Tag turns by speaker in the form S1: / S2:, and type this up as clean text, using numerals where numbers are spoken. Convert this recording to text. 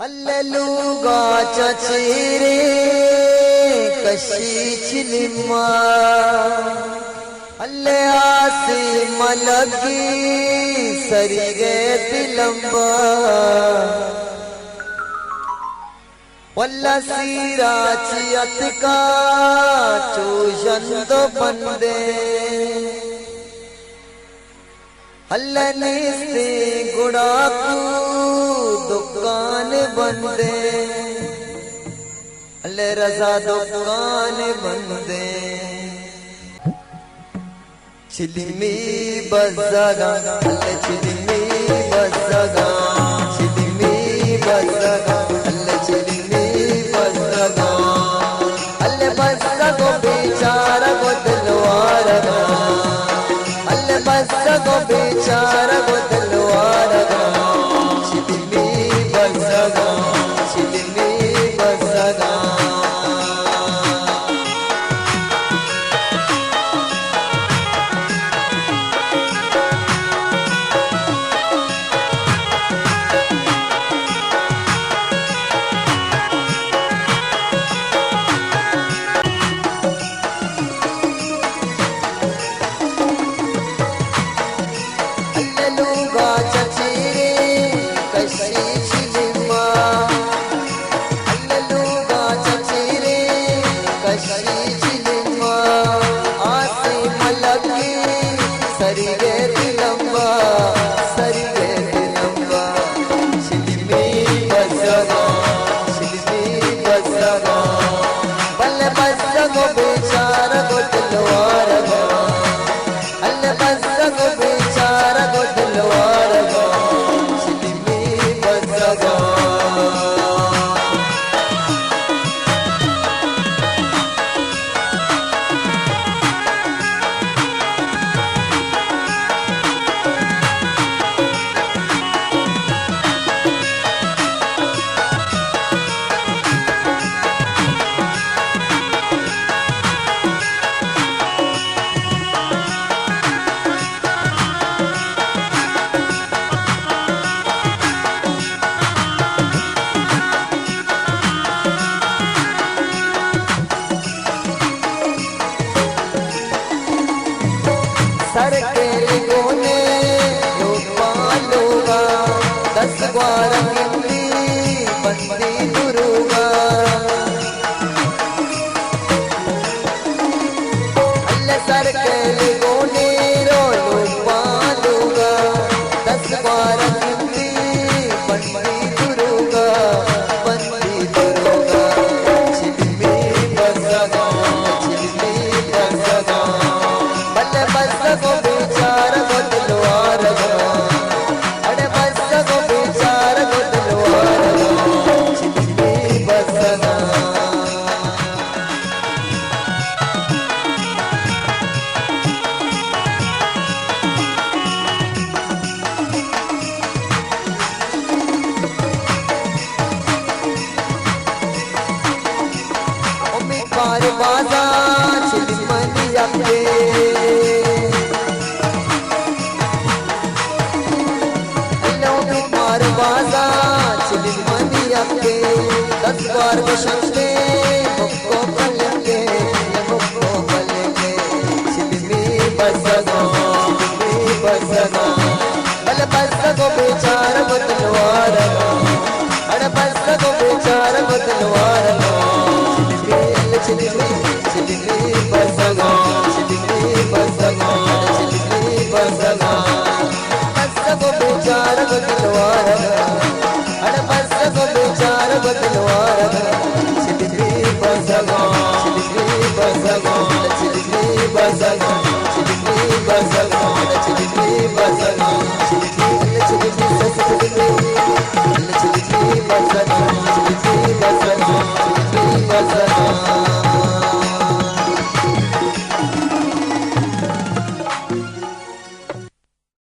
S1: हल्लूगा चचेरे कशी चिलिमा हल्ले आसे मलगी सरिगे तिलंबा वल्ला सीराची अतका चोशंदो बंदे अल्लनीस्ते गुड़ाकू दुकान बंदे अल्ले रजा दुकान बंदे चिलिमी बज़गा अल्ले चिलिमी बज़गा चिलिमी बज़गा अल्ले चिलिमी बज़गा अल्ले बज़गो बेचारा गो दिलवारगा अल्ले बज़गो बेचारा गो दिलवारगा चिलिमी बज़गा चिलिमी बज़गा सर के कोने लोगा 10 ग्वार हिंदी बंदी गुरुगा अल्ले सर के कोने लोगा 10 ग्वार हिंदी बंदी गुरुगा चिलिमी बज़गा चिलिमी बज़गा बज़गो बेचारा गो दिलवारगा अरे बज़गो बेचारा गो दिलवारगा चिलिमी बज़गा ओमी पार बाजा चिलिमनी अपने बाजा चिलिमनी अपने 10 बार बशंते मुक्को बलेंगे मुक्को बलेंगे चिलिमी बज़गा चिलिमी बज़गा अल्ले बज़गो बेचारा गो दिलवारगा अरे बज़गो बेचारा गो दिलवारगा चिलिमी चिलिमी बज़गा चिलिमी बज़गा चिलिमी बज़गा बज़गो बेचारा गो दिलवारगा अरे बज़गो बेचारा गो दिलवारगा